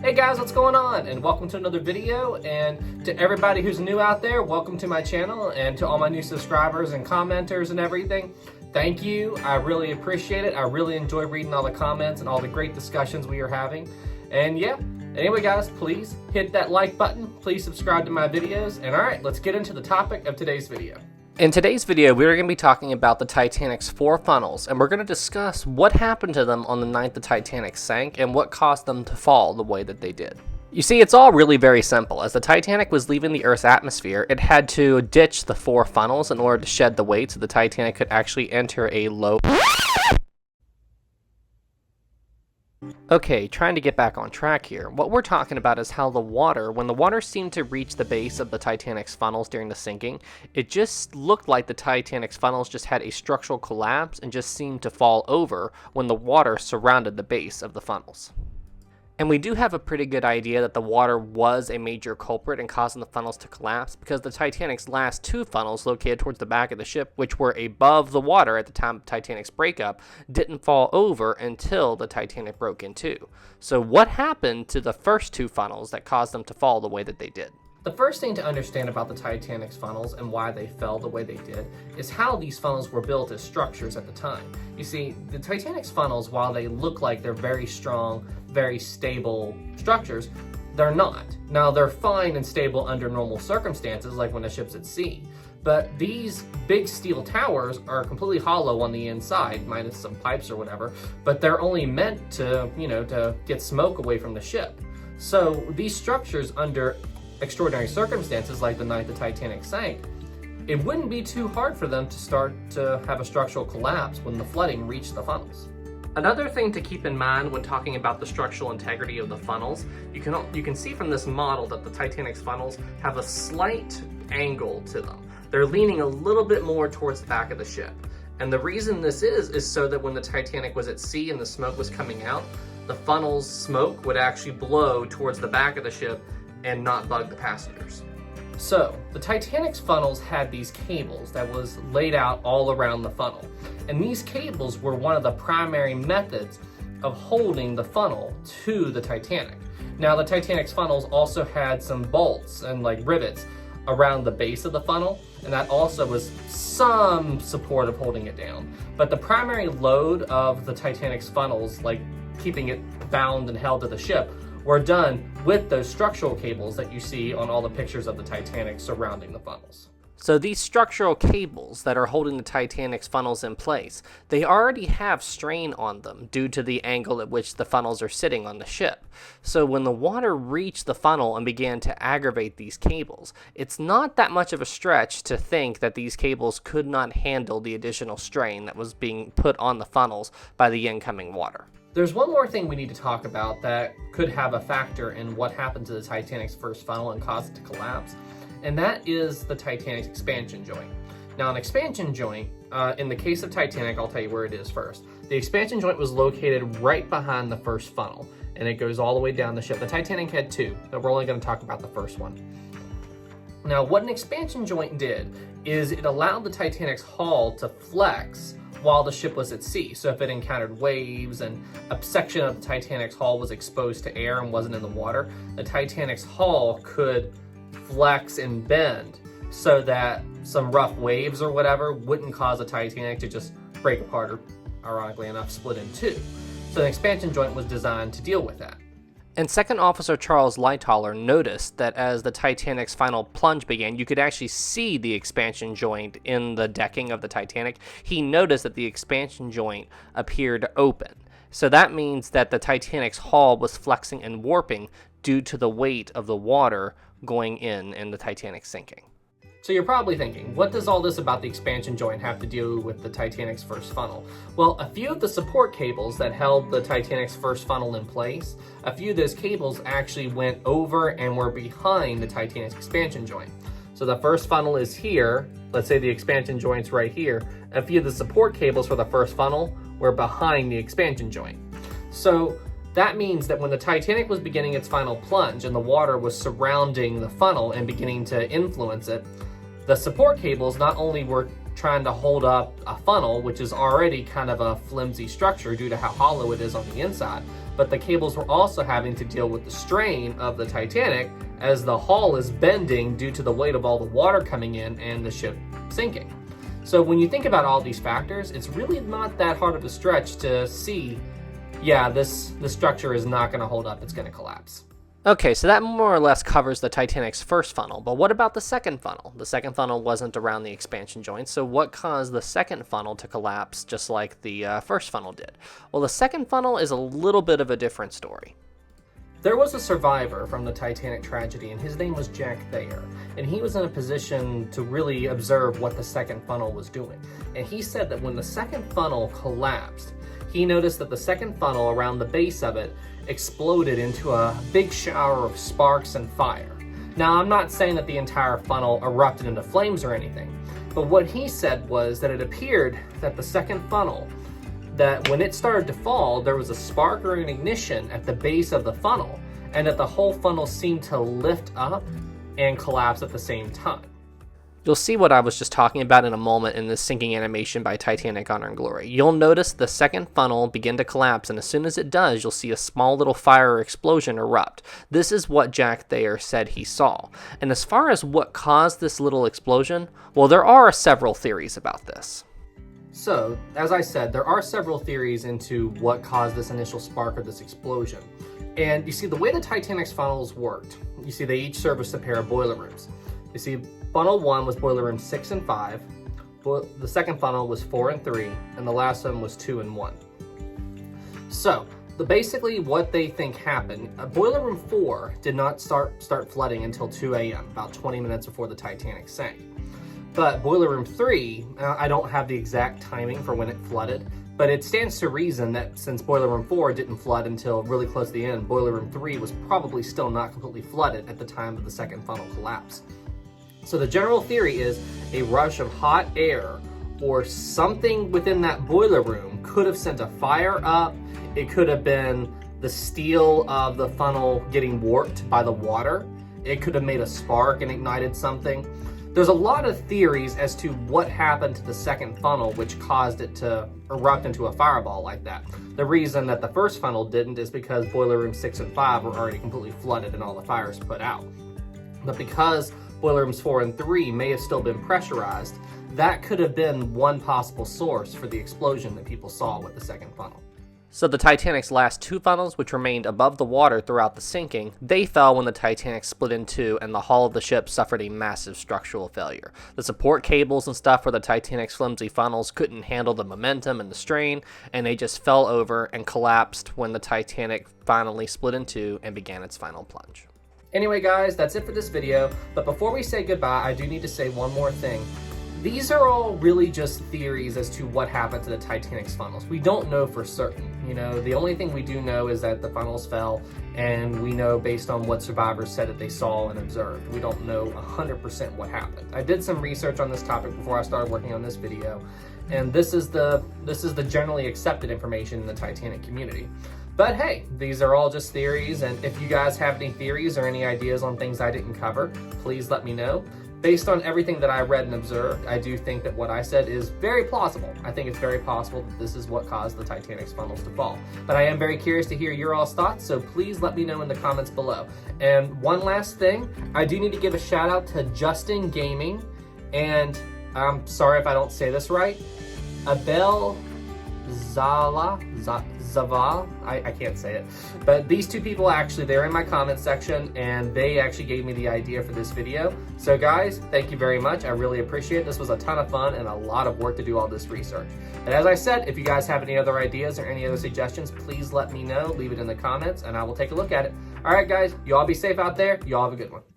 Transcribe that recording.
Hey guys, what's going on? And welcome to another video. And to everybody who's new out there, welcome to my channel. And to all my new subscribers and commenters and everything, thank you. I really appreciate it. I really enjoy reading all the comments and all the great discussions we are having. And yeah, anyway guys, please hit that like button. Please subscribe to my videos. And all right, let's get into the topic of today's video. In today's video, we're going to be talking about the Titanic's 4 funnels, and we're going to discuss what happened to them on the night the Titanic sank and what caused them to fall the way that they did. You see, it's all really very simple. As the Titanic was leaving the Earth's atmosphere, it had to ditch the 4 funnels in order to shed the weight so the Titanic could actually enter a low... Okay, trying to get back on track here. What we're talking about is how when the water seemed to reach the base of the Titanic's funnels during the sinking, it just looked like the Titanic's funnels just had a structural collapse and just seemed to fall over when the water surrounded the base of the funnels. And we do have a pretty good idea that the water was a major culprit in causing the funnels to collapse, because the Titanic's last 2 funnels located towards the back of the ship, which were above the water at the time of Titanic's breakup, didn't fall over until the Titanic broke in 2. So what happened to the first 2 funnels that caused them to fall the way that they did? The first thing to understand about the Titanic's funnels and why they fell the way they did is how these funnels were built as structures at the time. You see, the Titanic's funnels, while they look like they're very strong, very stable structures, they're not. Now, they're fine and stable under normal circumstances, like when a ship's at sea. But these big steel towers are completely hollow on the inside, minus some pipes or whatever, but they're only meant to, to get smoke away from the ship. So these structures, under extraordinary circumstances like the night the Titanic sank, it wouldn't be too hard for them to start to have a structural collapse when the flooding reached the funnels. Another thing to keep in mind when talking about the structural integrity of the funnels, you can see from this model that the Titanic's funnels have a slight angle to them. They're leaning a little bit more towards the back of the ship. And the reason this is so that when the Titanic was at sea and the smoke was coming out, the funnel's smoke would actually blow towards the back of the ship and not bug the passengers. So, the Titanic's funnels had these cables that was laid out all around the funnel. And these cables were one of the primary methods of holding the funnel to the Titanic. Now, the Titanic's funnels also had some bolts and rivets around the base of the funnel, and that also was some support of holding it down. But the primary load of the Titanic's funnels, keeping it bound and held to the ship, were done with those structural cables that you see on all the pictures of the Titanic surrounding the funnels. So these structural cables that are holding the Titanic's funnels in place, they already have strain on them due to the angle at which the funnels are sitting on the ship. So when the water reached the funnel and began to aggravate these cables, it's not that much of a stretch to think that these cables could not handle the additional strain that was being put on the funnels by the incoming water. There's one more thing we need to talk about that could have a factor in what happened to the Titanic's first funnel and caused it to collapse, and that is the Titanic's expansion joint. Now, an expansion joint, in the case of Titanic, I'll tell you where it is first. The expansion joint was located right behind the first funnel, and it goes all the way down the ship. The Titanic had 2, but we're only going to talk about the first one. Now, what an expansion joint did is it allowed the Titanic's hull to flex while the ship was at sea. So if it encountered waves and a section of the Titanic's hull was exposed to air and wasn't in the water, the Titanic's hull could flex and bend so that some rough waves or whatever wouldn't cause the Titanic to just break apart or, ironically enough, split in 2. So the expansion joint was designed to deal with that. And Second Officer Charles Lightoller noticed that as the Titanic's final plunge began, you could actually see the expansion joint in the decking of the Titanic. He noticed that the expansion joint appeared open. So that means that the Titanic's hull was flexing and warping due to the weight of the water going in the Titanic sinking. So you're probably thinking, what does all this about the expansion joint have to do with the Titanic's first funnel? Well, a few of the support cables that held the Titanic's first funnel in place, a few of those cables actually went over and were behind the Titanic's expansion joint. So the first funnel is here, let's say the expansion joint's right here. A few of the support cables for the first funnel were behind the expansion joint. So that means that when the Titanic was beginning its final plunge and the water was surrounding the funnel and beginning to influence it, the support cables not only were trying to hold up a funnel, which is already kind of a flimsy structure due to how hollow it is on the inside. But the cables were also having to deal with the strain of the Titanic as the hull is bending due to the weight of all the water coming in and the ship sinking. So when you think about all these factors, it's really not that hard of a stretch to see, yeah, this structure is not going to hold up, it's going to collapse. Okay, so that more or less covers the Titanic's first funnel, but what about the second funnel? The second funnel wasn't around the expansion joint, so what caused the second funnel to collapse just like the first funnel did? Well, the second funnel is a little bit of a different story. There was a survivor from the Titanic tragedy, and his name was Jack Thayer, and he was in a position to really observe what the second funnel was doing. And he said that when the second funnel collapsed, he noticed that the second funnel around the base of it exploded into a big shower of sparks and fire. Now, I'm not saying that the entire funnel erupted into flames or anything, but what he said was that it appeared that the second funnel, that when it started to fall, there was a spark or an ignition at the base of the funnel, and that the whole funnel seemed to lift up and collapse at the same time. You'll see what I was just talking about in a moment in this sinking animation by Titanic Honor and Glory. You'll notice the second funnel begin to collapse, and as soon as it does, you'll see a small little fire or explosion erupt. This is what Jack Thayer said he saw. And as far as what caused this little explosion, well, there are several theories about this. So, as I said, there are several theories into what caused this initial spark or this explosion. And you see, the way the Titanic's funnels worked, you see they each serviced a pair of boiler rooms. You see, funnel 1 was boiler room 6 and 5, the second funnel was 4 and 3, and the last one was 2 and 1. So, basically what they think happened, boiler room 4 did not start flooding until 2 a.m., about 20 minutes before the Titanic sank. But boiler room 3, I don't have the exact timing for when it flooded, but it stands to reason that since boiler room 4 didn't flood until really close to the end, boiler room 3 was probably still not completely flooded at the time of the second funnel collapse. So the general theory is a rush of hot air or something within that boiler room could have sent a fire up. It could have been the steel of the funnel getting warped by the water. It could have made a spark and ignited something. There's a lot of theories as to what happened to the second funnel which caused it to erupt into a fireball like that. The reason that the first funnel didn't is because boiler room 6 and 5 were already completely flooded and all the fires put out. But because boiler rooms 4 and 3 may have still been pressurized, that could have been one possible source for the explosion that people saw with the second funnel. So the Titanic's last two funnels, which remained above the water throughout the sinking, they fell when the Titanic split in two and the hull of the ship suffered a massive structural failure. The support cables and stuff for the Titanic's flimsy funnels couldn't handle the momentum and the strain, and they just fell over and collapsed when the Titanic finally split in two and began its final plunge. Anyway guys, that's it for this video, but before we say goodbye, I do need to say one more thing. These are all really just theories as to what happened to the Titanic's funnels. We don't know for certain. You know, the only thing we do know is that the funnels fell, and we know based on what survivors said that they saw and observed. We don't know 100% what happened. I did some research on this topic before I started working on this video, and this is the generally accepted information in the Titanic community. But hey, these are all just theories, and if you guys have any theories or any ideas on things I didn't cover, please let me know. Based on everything that I read and observed, I do think that what I said is very plausible. I think it's very possible that this is what caused the Titanic's funnels to fall. But I am very curious to hear your all's thoughts, so please let me know in the comments below. And one last thing, I do need to give a shout out to Justin Gaming, and I'm sorry if I don't say this right, Abel Zaval, I can't say it, but these two people actually, they're in my comment section, and they actually gave me the idea for this video. So guys, thank you very much. I really appreciate it. This was a ton of fun and a lot of work to do all this research. And as I said, if you guys have any other ideas or any other suggestions, please let me know. Leave it in the comments and I will take a look at it. All right guys, you all be safe out there. You all have a good one.